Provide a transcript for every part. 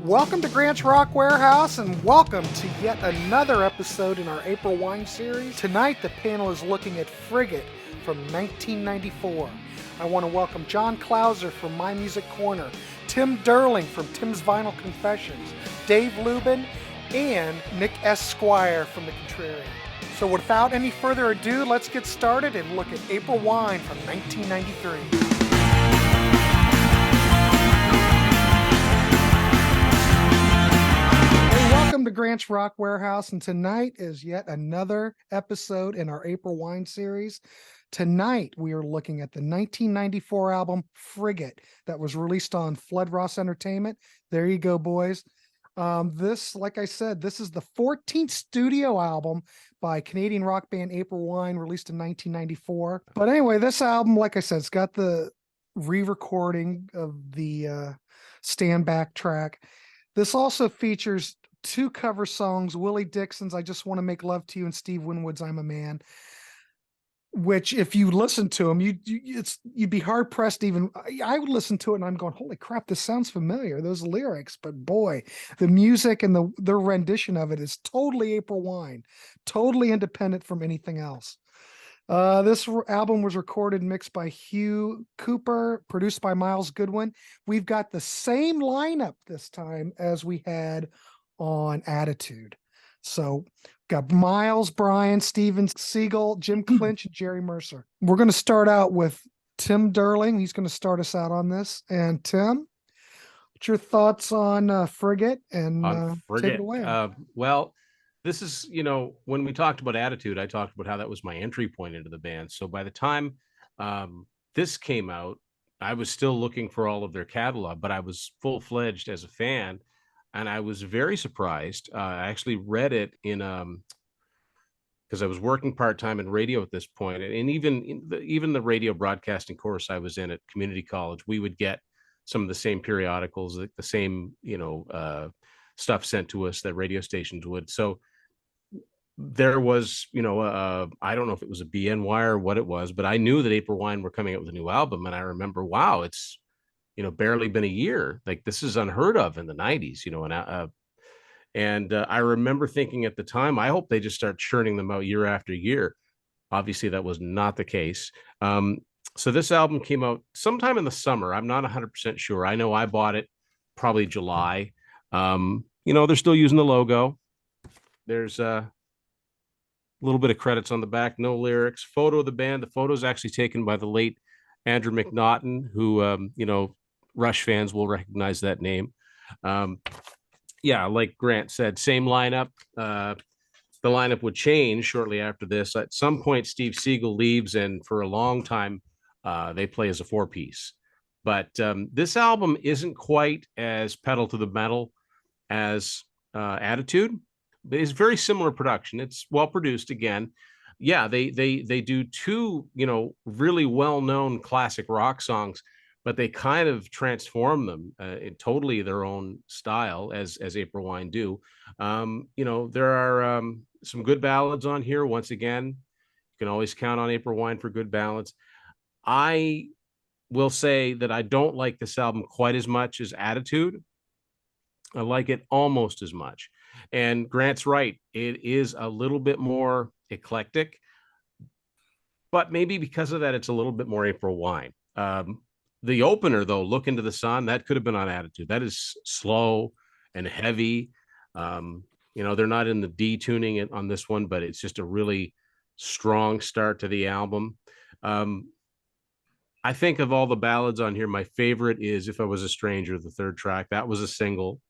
Welcome to Grant's Rock Warehouse and welcome to yet another episode in our April Wine series. Tonight the panel is looking at Frigate from 1994. I want to welcome John Clauser from My Music Corner, Tim Durling from Tim's Vinyl Confessions, Dave Luben, and Nick S Squire from the Contrarians. So without any further ado, let's get started and look at April Wine from 1993. Welcome to Grant's Rock Warehouse, and tonight is yet another episode in our April Wine series. Tonight we are looking at the 1994 album Frigate that was released on Flood Ross Entertainment. There you go, boys. This, like I said, this is the 14th studio album by Canadian rock band April Wine, released in 1994. But anyway, this album, like I said, it's got the re-recording of the Stand Back track. This also features two cover songs, Willie Dixon's I Just Want to Make Love to You and Steve Winwood's I'm a Man, which if you listen to them, you'd be hard pressed. Even I would listen to it and I'm going, holy crap, this sounds familiar, those lyrics. But boy, the music and their rendition of it is totally April Wine, totally independent from anything else. This album was recorded and mixed by Hugh Cooper, produced by Miles Goodwin. We've got the same lineup this time as we had on Attitude. So got Miles, Brian, Steven Siegel, Jim Clinch, and Jerry Mercer. We're going to start out with Tim Durling. He's going to start us out on this. And Tim, what's your thoughts on Frigate? And take it away. Well, this is, when we talked about Attitude, I talked about how that was my entry point into the band. So by the time this came out, I was still looking for all of their catalog, but I was full-fledged as a fan. And I was very surprised. I actually read it in because I was working part-time in radio at this point, and even the radio broadcasting course I was in at community college, we would get some of the same periodicals, the same stuff sent to us that radio stations would. So there was, I don't know if it was a BNY or what it was, but I knew that April Wine were coming out with a new album, and I remember, wow, it's barely been a year. Like, this is unheard of in the 90s, and I remember thinking at the time, I hope they just start churning them out year after year. Obviously, that was not the case. So this album came out sometime in the summer. I'm not 100% sure. I know I bought it probably July. They're still using the logo. There's a little bit of credits on the back, no lyrics. Photo of the band. The photo is actually taken by the late Andrew McNaughton, who, Rush fans will recognize that name. Like Grant said, same lineup. The lineup would change shortly after this. At some point, Steve Siegel leaves, and for a long time, they play as a four-piece. But this album isn't quite as pedal to the metal as Attitude. But it's very similar production. It's well produced again. Yeah, they do two, really well-known classic rock songs, but they kind of transform them in totally their own style, as April Wine do. There are some good ballads on here. Once again, you can always count on April Wine for good ballads. I will say that I don't like this album quite as much as Attitude. I like it almost as much. And Grant's right. It is a little bit more eclectic, but maybe because of that, it's a little bit more April Wine. The opener, though, Look Into the Sun, that could have been on Attitude. That is slow and heavy. They're not in the D tuning on this one, but it's just a really strong start to the album. I think of all the ballads on here, my favorite is If I Was a Stranger, the third track. That was a single.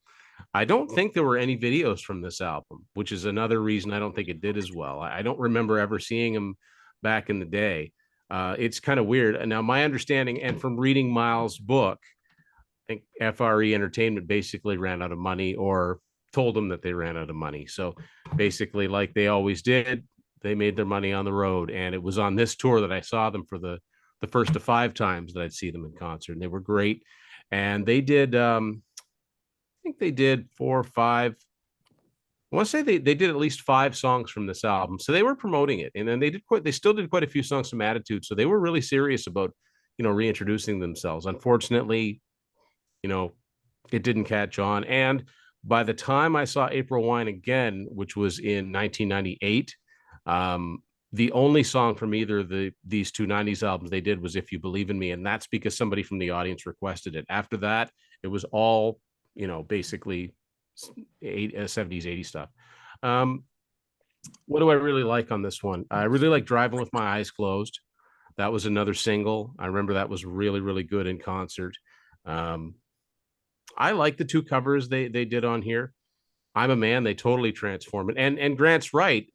I don't think there were any videos from this album, which is another reason I don't think it did as well. I don't remember ever seeing them back in the day. It's kind of weird. And now my understanding, and from reading Miles' book, I think FRE Entertainment basically ran out of money, or told them that they ran out of money. So basically, like they always did, they made their money on the road. And it was on this tour that I saw them for the first of 5 times that I'd see them in concert. And they were great. And they did, I think they did 4 or 5. I want to say they did at least 5 songs from this album. So they were promoting it. And then they still did quite a few songs from Attitude. So they were really serious about, reintroducing themselves. Unfortunately, It didn't catch on. And by the time I saw April Wine again, which was in 1998, the only song from either of these two 90s albums they did was If You Believe in Me. And that's because somebody from the audience requested it. After that, it was all, basically 70s, 80s stuff. What do I really like on this one? I really like Driving with My Eyes Closed. That was another single. I remember that was really, really good in concert. I like the two covers they did on here. I'm a Man, they totally transform it. And Grant's right.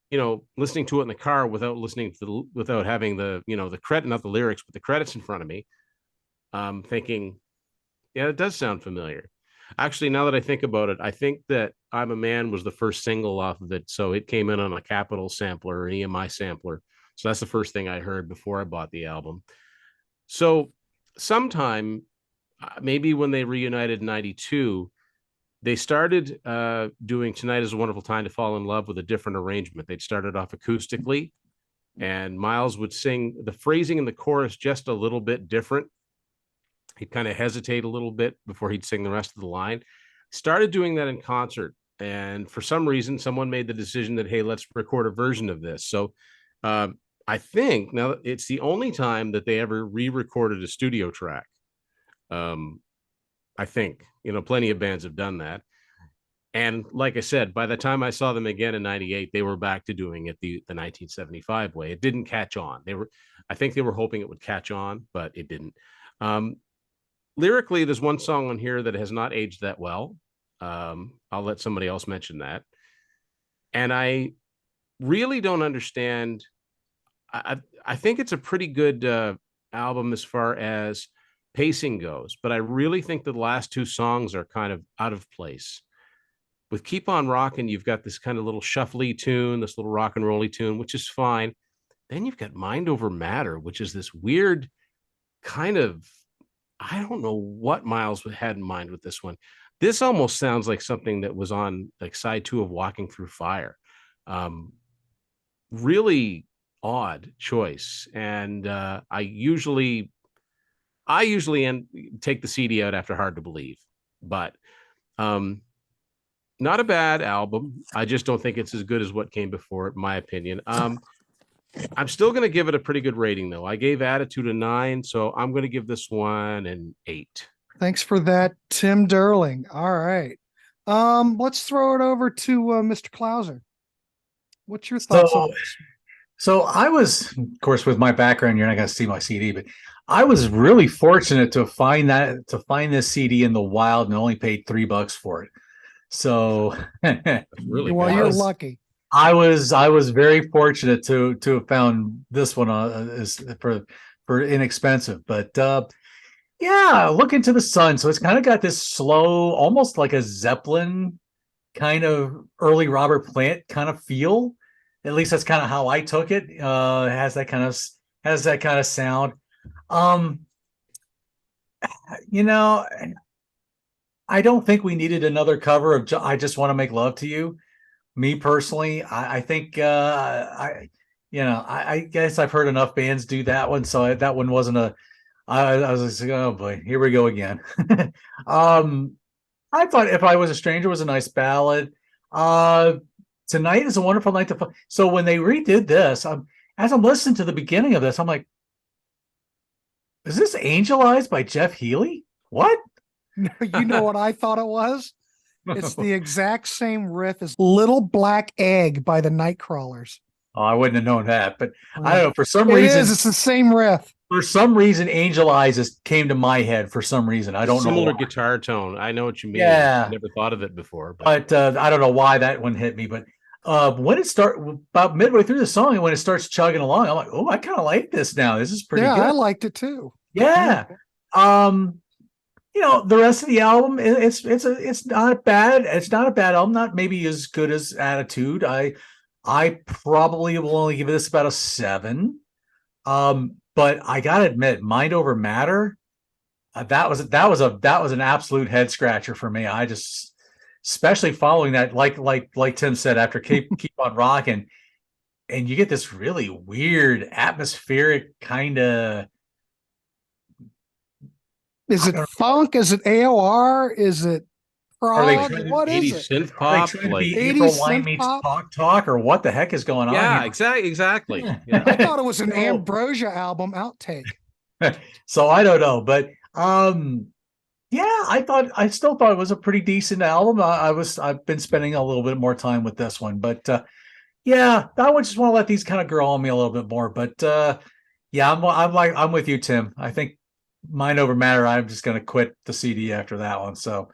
Listening to it in the car without having the credit, not the lyrics, but the credits in front of me, thinking, yeah, it does sound familiar. Actually, now that I think about it, I think that I'm a Man was the first single off of it. So it came in on a Capitol sampler or an EMI sampler. So that's the first thing I heard before I bought the album. So sometime, maybe when they reunited in 92, they started doing Tonight is a Wonderful Time to Fall in Love with a different arrangement. They'd started off acoustically, and Miles would sing the phrasing in the chorus just a little bit different. He'd kind of hesitate a little bit before he'd sing the rest of the line. Started doing that in concert. And for some reason, someone made the decision that, hey, let's record a version of this. So I think now it's the only time that they ever re-recorded a studio track. I think, plenty of bands have done that. And like I said, by the time I saw them again in 98, they were back to doing it the 1975 way. It didn't catch on. I think they were hoping it would catch on, but it didn't. Lyrically, there's one song on here that has not aged that well. I'll let somebody else mention that. And I really don't understand. I think it's a pretty good album as far as pacing goes, but I really think the last two songs are kind of out of place. With Keep On Rockin', you've got this kind of little shuffly tune, this little rock and rolly tune, which is fine. Then you've got Mind Over Matter, which is this weird kind of, I don't know what Miles had in mind with this one. This almost sounds like something that was on like side 2 of Walking Through Fire. Really odd choice. And I usually take the CD out after Hard to Believe, but not a bad album. I just don't think it's as good as what came before it, in my opinion. I'm still going to give it a pretty good rating, though. I gave Attitude a 9, so I'm going to give this one an 8. Thanks for that, Tim Durling. All right. Let's throw it over to Mr. Klauser. What's your thoughts on this? So I was, of course, with my background, you're not going to see my CD, but I was really fortunate to find this CD in the wild and only paid $3 for it. So really well, you're lucky. I was very fortunate to have found this one for inexpensive. But yeah, Look Into the Sun. So it's kind of got this slow, almost like a Zeppelin kind of early Robert Plant kind of feel. At least that's kind of how I took it. It has that kind of sound. I don't think we needed another cover of I Just Want to Make Love to You. Me personally, I think I guess I've heard enough bands do that one, so that one wasn't a. I was like, oh boy, here we go again. I thought If I Was a Stranger was a nice ballad. Tonight is a Wonderful Night to. So when they redid this, as I'm listening to the beginning of this, I'm like, is this Angel Eyes by Jeff Healey? What? You know what I thought it was? It's the exact same riff as Little Black Egg by the Nightcrawlers. Oh, I wouldn't have known that, but I don't know. For some reason, it's the same riff. For some reason, Angel Eyes came to my head. For some reason, I don't know. Similar guitar tone. I know what you mean. Yeah, I never thought of it before, but I don't know why that one hit me. But when it about midway through the song, and when it starts chugging along, I'm like, oh, I kind of like this now. This is pretty good. I liked it too. Yeah. The rest of the album, it's not bad. It's not a bad album. Not maybe as good as Attitude. I probably will only give this about a 7. But I gotta admit, Mind Over Matter, that was an absolute head scratcher for me. I just, especially following that, like Tim said, after Keep On Rocking, and you get this really weird atmospheric kind of Is it funk? Is it AOR? Is it Are they prog? trying to What is 80s it? synth Are they pop, trying to like, be 80s April Wine synth meets pop? Talk, or what the heck is going on yeah, here? exactly. Yeah. I thought it was an So- Ambrosia album outtake. So I don't know, but yeah, I still thought it was a pretty decent album. I've been spending a little bit more time with this one, but yeah, I would just want to let these kind of grow on me a little bit more. But yeah, I'm with you, Tim. I think mind over matter. I'm just going to quit the CD after that one. So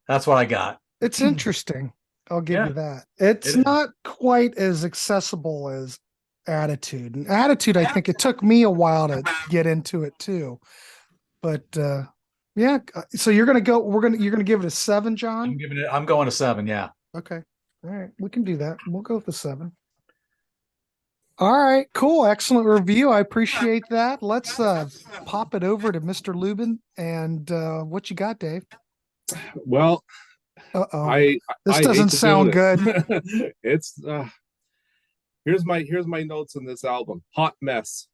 that's what I got. It's interesting. I'll give Yeah, you that. It's it is. not quite as accessible as Attitude. And Attitude, I think it took me a while to get into it too. But yeah, so you're gonna give it a 7, John? I'm going to 7. Yeah. Okay. All right, we can do that. We'll go with the 7. All right, cool. Excellent review. I appreciate that. Let's pop it over to Mr. Luben and what you got, Dave? Well, Uh-oh. I This I hate doesn't to do sound this. good. It's here's my notes on this album. Hot mess.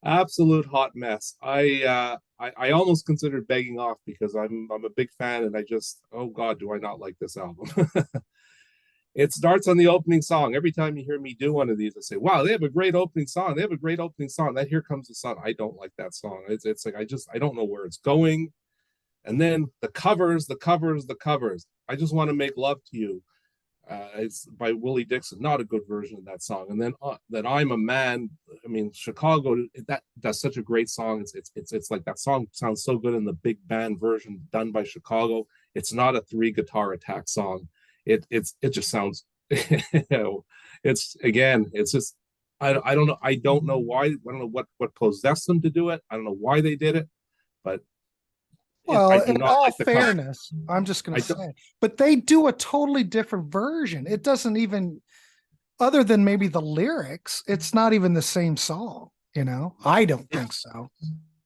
Absolute hot mess. I almost considered begging off because I'm a big fan and I just, oh God, do I not like this album. It starts on the opening song. Every time you hear me do one of these, I say, wow, they have a great opening song. They have a great opening song. That Here Comes the Sun. I don't like that song. It's like I don't know where it's going. And then the covers. I Just Want to Make Love to You. It's by Willie Dixon. Not a good version of that song. And then that I'm a Man. I mean, Chicago. That's such a great song. It's like that song sounds so good in the big band version done by Chicago. It's not a 3 guitar attack song. It just sounds. It's just. I don't know. I don't know why. I don't know what possessed them to do it. I don't know why they did it, but Well, I do in not all like the cover. fairness, I'm just going to say, but they do a totally different version. It doesn't even, other than maybe the lyrics, it's not even the same song. I don't think so.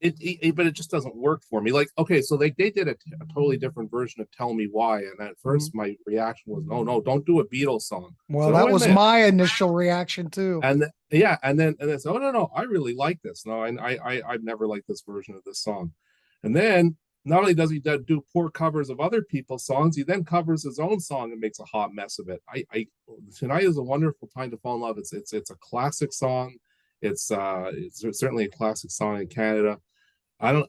But it just doesn't work for me. Like, okay, so they did a totally different version of Tell Me Why, and at first my reaction was, no, don't do a Beatles song. Well, So, that wait a was minute. my initial reaction too. And then so, oh no, I really like this. No, I've never liked this version of this song. And then not only does he do poor covers of other people's songs, he then covers his own song and makes a hot mess of it. Tonight is a wonderful time to fall in love. It's a classic song. It's certainly a classic song in Canada. I'm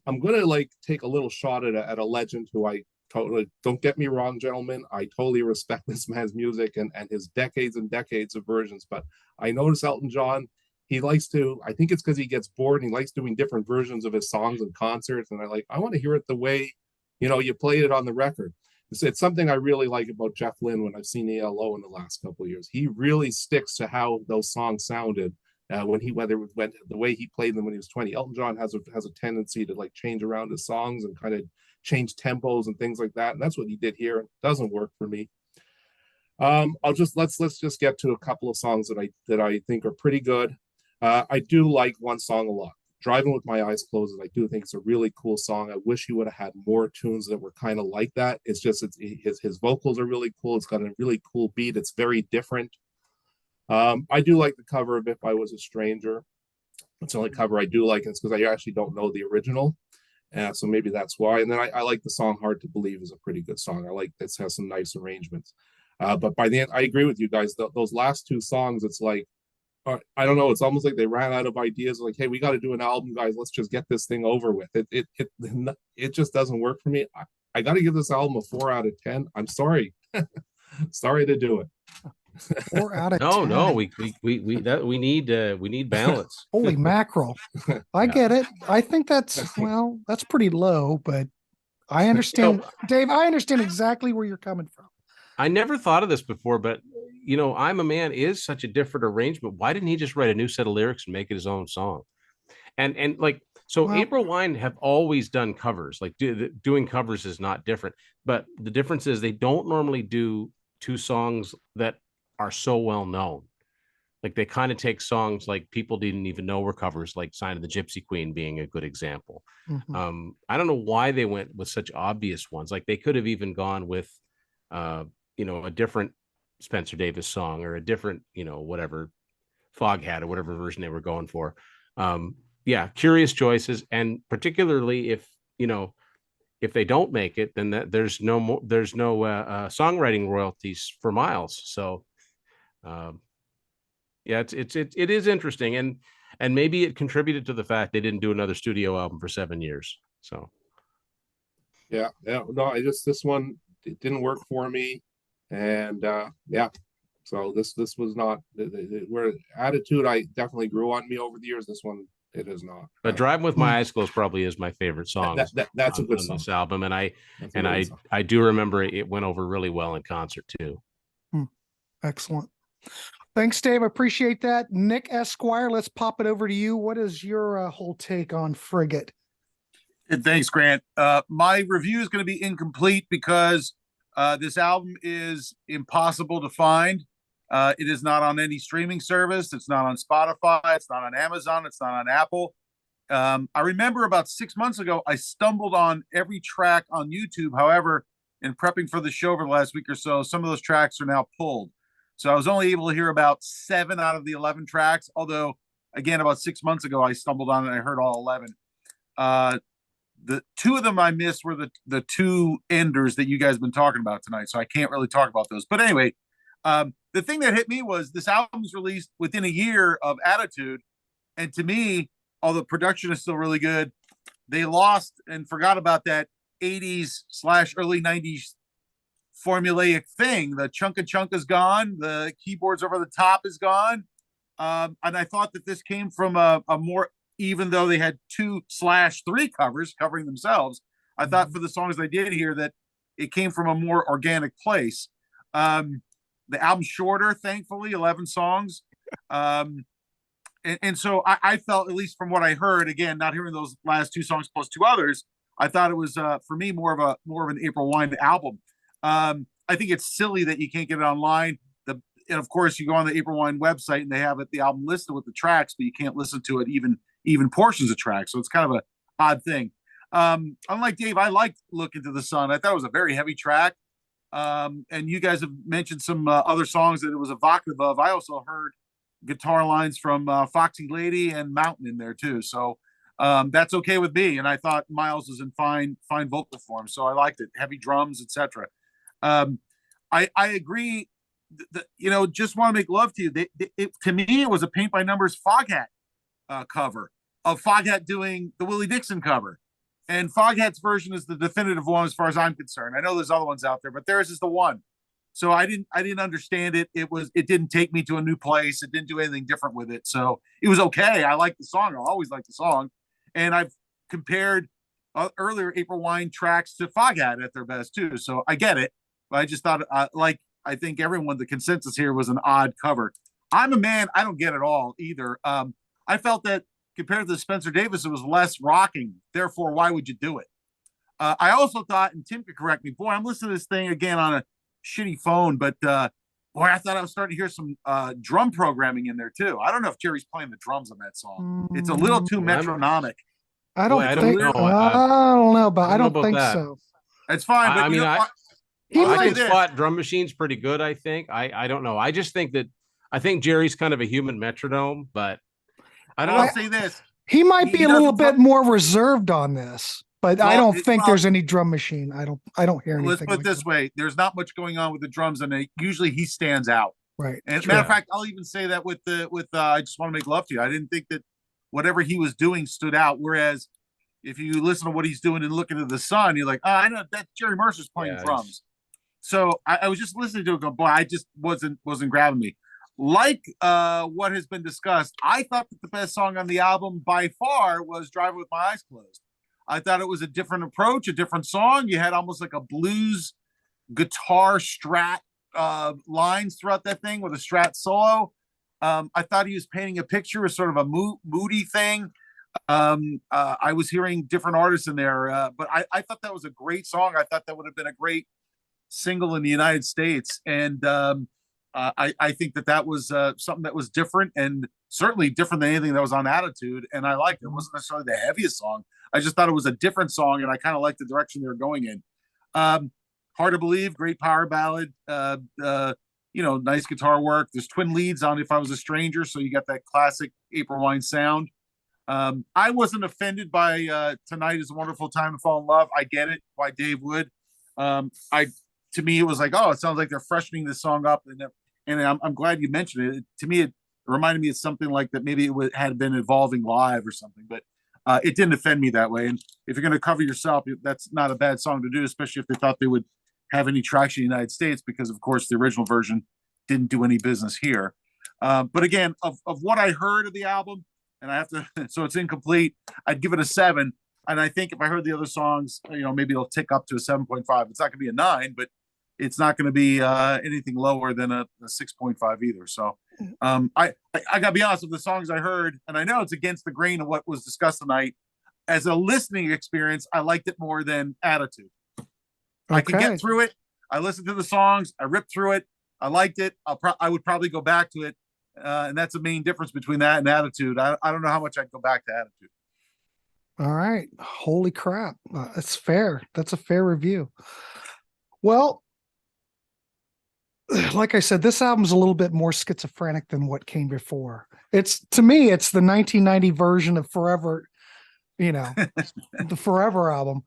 gonna like take a little shot at a legend who I totally, don't get me wrong, gentlemen, I totally respect this man's music and his decades and decades of versions. But I notice Elton John, he likes to, I think it's because he gets bored and he likes doing different versions of his songs and concerts. And I want to hear it the way, you played it on the record. It's something I really like about Jeff Lynne when I've seen ELO in the last couple of years. He really sticks to how those songs sounded whether it went the way he played them when he was 20. Elton John has a tendency to like change around his songs and kind of change tempos and things like that. And that's what he did here. It doesn't work for me. Let's just get to a couple of songs that I think are pretty good. I do like one song a lot. Driving with My Eyes Closed. I do think it's a really cool song. I wish he would have had more tunes that were kind of like that. It's just his vocals are really cool. It's got a really cool beat. It's very different. I do like the cover of If I Was a Stranger. It's the only cover I do like, and it's because I actually don't know the original. So maybe that's why. And then I like the song Hard to Believe is a pretty good song. I like this, has some nice arrangements. But by the end, I agree with you guys. Those last 2 songs, it's like, I don't know. It's almost like they ran out of ideas. Like, hey, we got to do an album, guys. Let's just get this thing over with. It just doesn't work for me. I got to give this album a 4 out of 10. I'm sorry, sorry to do it. 4 out of 10. No, we need balance. Holy mackerel. I get it. I think that's pretty low, but I understand, Dave, I understand exactly where you're coming from. I never thought of this before, but I'm a Man is such a different arrangement. Why didn't he just write a new set of lyrics and make it his own song? And like, so Well, April Wine have always done covers. Like doing covers is not different, but the difference is they don't normally do 2 songs that are so well known. Like they kind of take songs like people didn't even know were covers, like Sign of the Gypsy Queen being a good example. mhm. I don't know why they went with such obvious ones. Like they could have even gone with a different Spencer Davis song or a different, whatever, Foghat or whatever version they were going for. yeah, curious choices, and particularly if if they don't make it, then there's no more, there's no songwriting royalties for Miles. So um, yeah, it is interesting, and maybe it contributed to the fact they didn't do another studio album for 7 years. So Yeah, no, this one, it didn't work for me, and yeah, so this was not where Attitude I definitely grew on me over the years. This one, it is not. but Driving with My Eyes Closed probably is my favorite song That's a good on song. this album, and That's a great song. I do remember it went over really well in concert too. Excellent. Thanks, Dave. I appreciate that. Nick S Squire, let's pop it over to you. What is your whole take on Frigate? Thanks, Grant. My review is going to be incomplete because this album is impossible to find. It is not on any streaming service. It's not on Spotify. It's not on Amazon. It's not on Apple. I remember about 6 months ago, I stumbled on every track on YouTube. However, in prepping for the show over the last week or so, some of those tracks are now pulled. So I was only able to hear about 7 out of the 11 tracks. Although, again, about 6 months ago, I stumbled on it and I heard all 11. The 2 of them I missed were the 2 enders that you guys have been talking about tonight. So I can't really talk about those. But anyway, the thing that hit me was this album was released within a year of Attitude. And to me, although production is still really good, they lost and forgot about that 80s/early 90s formulaic thing. The chunk is gone. The keyboards over the top is gone. And I thought that this came from a more, even though they had 2/3 covers covering themselves, I thought for the songs they did here that it came from a more organic place. The album's shorter, thankfully, 11 songs. And so I felt, at least from what I heard, again, not hearing those last 2 songs plus 2 others, I thought it was for me more of an April Wine album. I think it's silly that you can't get it online. And of course, you go on the April Wine website and they have the album listed with the tracks, but you can't listen to it even portions of tracks. So it's kind of an odd thing. Unlike Dave, I liked Look Into the Sun. I thought it was a very heavy track. And you guys have mentioned some other songs that it was evocative of. I also heard guitar lines from Foxy Lady and Mountain in there too. So that's okay with me. And I thought Miles was in fine vocal form. So I liked it. Heavy drums, etc. I agree. Just Want to Make Love to You. To me, it was a Paint by Numbers Foghat cover of Foghat doing the Willie Dixon cover. And Foghat's version is the definitive one as far as I'm concerned. I know there's other ones out there, but theirs is the one. So I didn't understand it. It didn't take me to a new place. It didn't do anything different with it. So it was okay. I like the song. I always like the song. And I've compared earlier April Wine tracks to Foghat at their best too. So I get it. But I just thought, I think everyone, the consensus here was an odd cover. I'm a Man, I don't get it all either. I felt that compared to Spencer Davis, it was less rocking. Therefore, why would you do it? I also thought, and Tim could correct me, boy, I'm listening to this thing again on a shitty phone, but boy, I thought I was starting to hear some drum programming in there too. I don't know if Jerry's playing the drums on that song. It's a little too metronomic. I don't know, but I don't think so. It's fine, but I can spot drum machines pretty good. I think. I don't know. I just think that Jerry's kind of a human metronome, but I don't know. I'll say this: he might be a little bit more reserved on this, but I don't think there's any drum machine. I don't hear anything. Let's put it this way: there's not much going on with the drums, and usually he stands out. Right. And matter of fact, I'll even say that with I Just Want to Make Love to You. I didn't think that whatever he was doing stood out. Whereas if you listen to what he's doing and Look Into the Sun, you're like, oh, I know that Jerry Mercer's playing drums. So I was just listening to it, going, boy, I just wasn't grabbing me. Like what has been discussed, I thought that the best song on the album by far was Driving with My Eyes Closed. I thought it was a different approach, a different song. You had almost like a blues guitar strat lines throughout that thing with a strat solo. I thought he was painting a picture of sort of a moody thing. I was hearing different artists in there, but I thought that was a great song. I thought that would have been a great single in the United States. And I think that was something that was different, and certainly different than anything that was on Attitude. And I liked it. It wasn't necessarily the heaviest song. I just thought it was a different song, and I kind of liked the direction they were going in. Hard to Believe, great power ballad. Nice guitar work. There's twin leads on If I Was a Stranger, so you got that classic April Wine sound. I wasn't offended by Tonight Is a Wonderful Time to Fall in Love. I get it why Dave would. I to me it was like, oh, it sounds like they're freshening this song up, and I'm glad you mentioned it. To me, it reminded me of something like that. Maybe had been evolving live or something, but it didn't offend me that way. And if you're going to cover yourself, that's not a bad song to do, especially if they thought they would have any traction in the United States, because of course the original version didn't do any business here. But again, of what I heard of the album, and I have to, so it's incomplete, I'd give it a 7. And I think if I heard the other songs, maybe it'll tick up to a 7.5. It's not going to be a 9, but it's not going to be anything lower than a 6.5 either. So I got to be honest with the songs I heard, and I know it's against the grain of what was discussed tonight. As a listening experience, I liked it more than Attitude. Okay. I can get through it. I listened to the songs. I ripped through it. I liked it. I would probably go back to it. And that's the main difference between that and Attitude. I don't know how much I'd go back to Attitude. All right. Holy crap. That's fair. That's a fair review. Well, like I said, this album's a little bit more schizophrenic than what came before. To me, it's the 1990 version of Forever, the Forever album.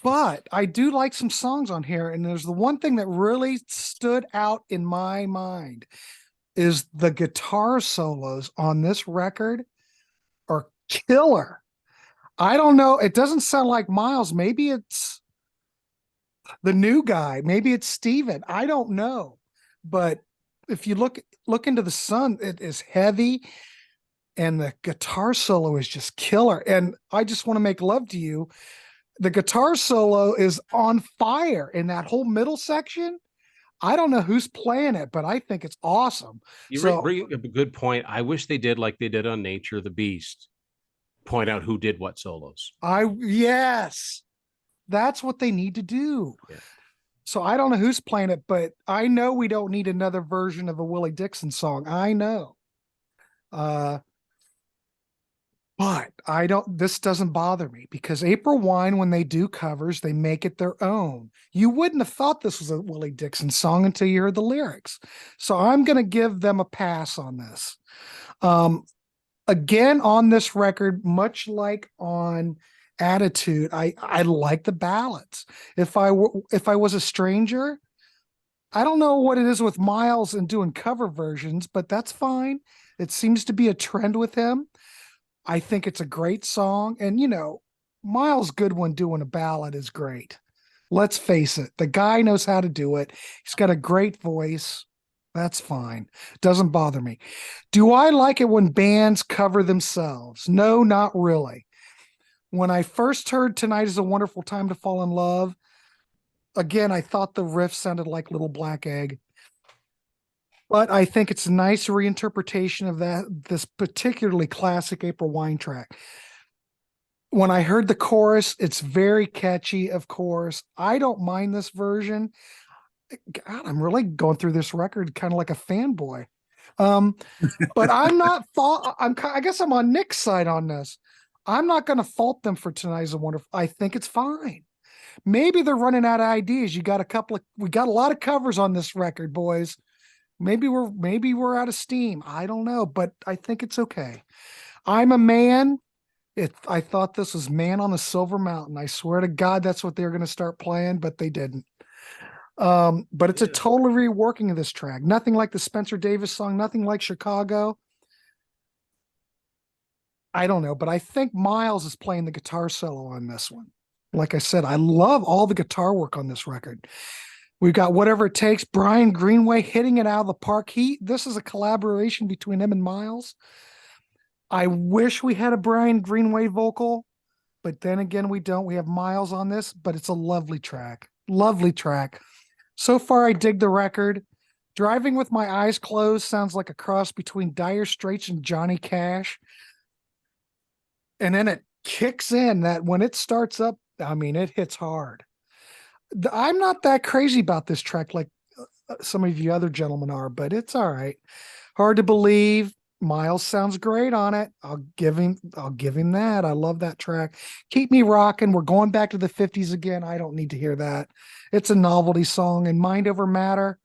But I do like some songs on here. And there's the one thing that really stood out in my mind is the guitar solos on this record are killer. I don't know. It doesn't sound like Miles. Maybe it's the new guy. Maybe it's Steven. I don't know. But if you look into the sun, it is heavy. And the guitar solo is just killer. And I Just Want to Make Love to You. The guitar solo is on fire in that whole middle section. I don't know who's playing it, but I think it's awesome. You bring up a good point. I wish they did like they did on Nature of the Beast. Point out who did what solos. Yes, that's what they need to do. Yeah. So I don't know who's playing it, but I know we don't need another version of a Willie Dixon song. I know. But this doesn't bother me because April Wine, when they do covers, they make it their own. You wouldn't have thought this was a Willie Dixon song until you heard the lyrics. So I'm going to give them a pass on this. Again, on this record, much like on Attitude, I like the ballads. If I was a stranger, I don't know what it is with Miles and doing cover versions, but that's fine. It seems to be a trend with him. I think it's a great song. And, Miles Goodwin doing a ballad is great. Let's face it. The guy knows how to do it. He's got a great voice. That's fine. Doesn't bother me. Do I like it when bands cover themselves? No, not really. When I first heard Tonight Is a Wonderful Time to Fall in Love, again, I thought the riff sounded like Little Black Egg. But I think it's a nice reinterpretation of this particularly classic April Wine track. When I heard the chorus, it's very catchy, of course. I don't mind this version. God, I'm really going through this record kind of like a fanboy. But I'm not I guess I'm on Nick's side on this. I'm not going to fault them for Tonight Is a Wonderful. I think it's fine. Maybe they're running out of ideas. We got a lot of covers on this record, boys. Maybe we're out of steam. I don't know, but I think it's okay. I'm a Man. I thought this was Man on the Silver Mountain. I swear to God, that's what they were going to start playing, but they didn't. But it's a total reworking of this track. Nothing like the Spencer Davis song. Nothing like Chicago. I don't know, but I think Miles is playing the guitar solo on this one. Like I said, I love all the guitar work on this record. We've got Whatever It Takes, Brian Greenway hitting it out of the park. This is a collaboration between him and Miles. I wish we had a Brian Greenway vocal, but then again, we don't. We have Miles on this, but it's a lovely track. Lovely track. So far, I dig the record. Driving with My Eyes Closed sounds like a cross between Dire Straits and Johnny Cash. And then it kicks in that when it starts up, it hits hard. I'm not that crazy about this track like some of you other gentlemen are, but it's all right. Hard to Believe. Miles sounds great on it. I'll give him that. I love that track. Keep Me Rockin'. We're going back to the 50s again. I don't need to hear that. It's a novelty song. And Mind Over Matter,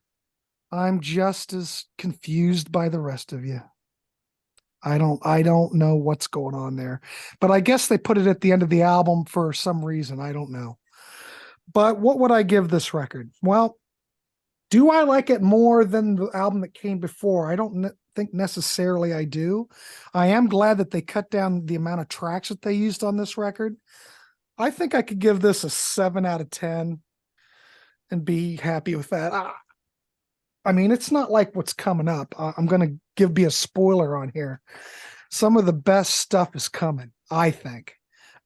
I'm just as confused by the rest of you. I don't know what's going on there, but I guess they put it at the end of the album for some reason. I don't know. But what would I give this record? Well, do I like it more than the album that came before? I don't think necessarily I do. I am glad that they cut down the amount of tracks that they used on this record. I think I could give this a 7 out of 10 and be happy with that. I mean, it's not like what's coming up. I'm going to be a spoiler on here. Some of the best stuff is coming, I think.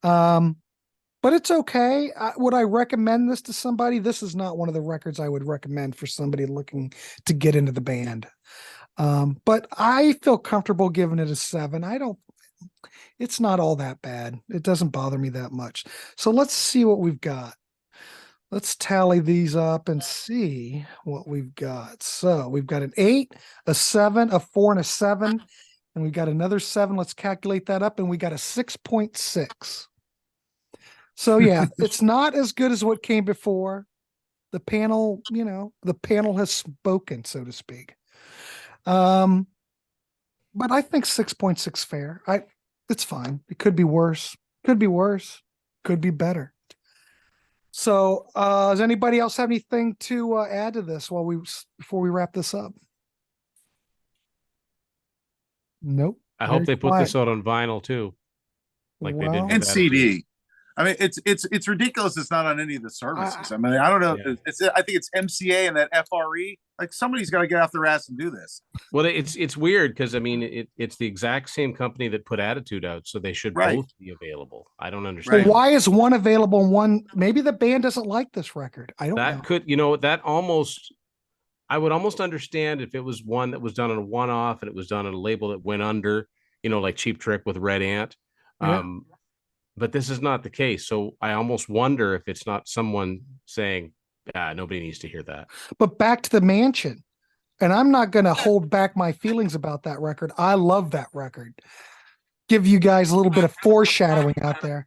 But it's okay. Would I recommend this to somebody? This is not one of the records I would recommend for somebody looking to get into the band. But I feel comfortable giving it a 7. It's not all that bad. It doesn't bother me that much. So let's see what we've got. Let's tally these up and see what we've got. So we've got an 8, a 7, a 4, and a 7. And we've got another 7. Let's calculate that up. And we got a 6.6. So yeah, it's not as good as what came before. The panel, the panel has spoken, so to speak. But I think 6.6 fair. It's fine. It could be worse. Could be worse. Could be better. So, does anybody else have anything to add to this before we wrap this up? Nope. I hope they put this out on vinyl too, like they did with And Attitude. CD. I mean, it's ridiculous. It's not on any of the services. I mean, I don't know. Yeah. I think it's MCA and that FRE. Like somebody's got to get off their ass and do this. Well, it's weird because I mean it's the exact same company that put Attitude out, so they should Right. both be available. I don't understand. Well, why is one available and one? Maybe the band doesn't like this record. I don't know. That could, I would almost understand if it was one that was done on a one-off and it was done on a label that went under, like Cheap Trick with Red Ant. Yeah. But this is not the case. So I almost wonder if it's not someone saying, nobody needs to hear that. But Back to the Mansion, and I'm not going to hold back my feelings about that record. I love that record. Give you guys a little bit of foreshadowing out there.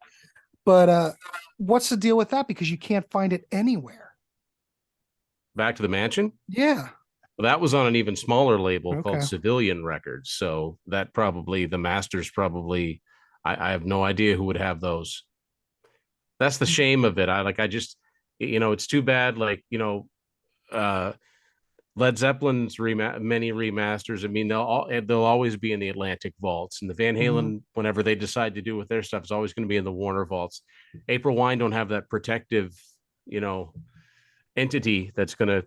But what's the deal with that? Because you can't find it anywhere. Back to the Mansion? Yeah. Well, that was on an even smaller label called Okay. Civilian Records. So that probably, the masters probably, I have no idea who would have those. That's the shame of it. It's too bad. Led Zeppelin's many remasters. I mean, they'll always be in the Atlantic vaults, and the Van Halen, whenever they decide to do with their stuff, is always going to be in the Warner vaults. April Wine don't have that protective, entity that's gonna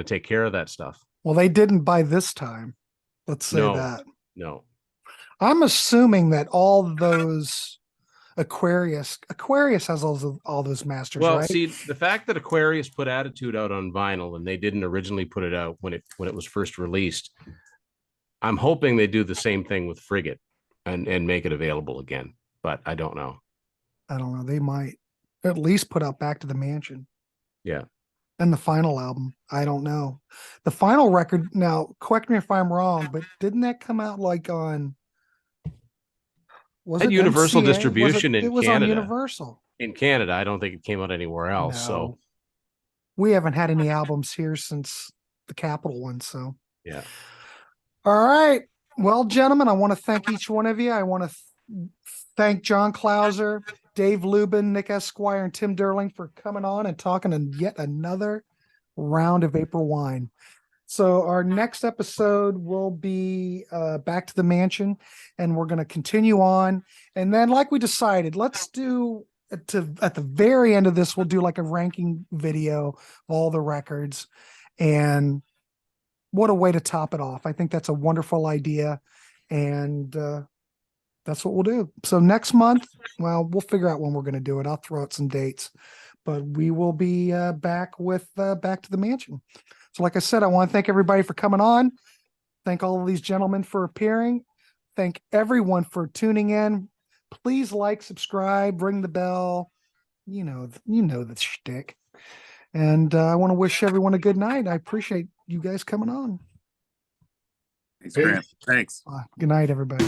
take care of that stuff. Well, they didn't by this time. Let's say that. No. I'm assuming that all those Aquarius has all those masters, Well, right? see, the fact that Aquarius put Attitude out on vinyl and they didn't originally put it out when it was first released, I'm hoping they do the same thing with Frigate and make it available again. But I don't know. I don't know. They might at least put out Back to the Mansion. Yeah. And the final album. I don't know. The final record, now, correct me if I'm wrong, but didn't that come out on was At it Universal MCA? Distribution in it was Canada. On Universal. In Canada, I don't think it came out anywhere else. No. So We haven't had any albums here since the Capitol one. So yeah. All right. Well, gentlemen, I want to thank each one of you. I want to thank John Clauser, Dave Luben, Nick S Squire, and Tim Durling for coming on and talking in yet another round of April Wine. So our next episode will be Back to the Mansion, and we're going to continue on. And then, like we decided, let's do at the very end of this, we'll do like a ranking video of all the records. And what a way to top it off. I think that's a wonderful idea. And that's what we'll do. So next month, well, we'll figure out when we're going to do it. I'll throw out some dates, but we will be back with Back to the Mansion. So like I said, I want to thank everybody for coming on. Thank all of these gentlemen for appearing. Thank everyone for tuning in. Please like, subscribe, ring the bell. You know the shtick. And I want to wish everyone a good night. I appreciate you guys coming on. Thanks, Grant. Thanks. Good night, everybody.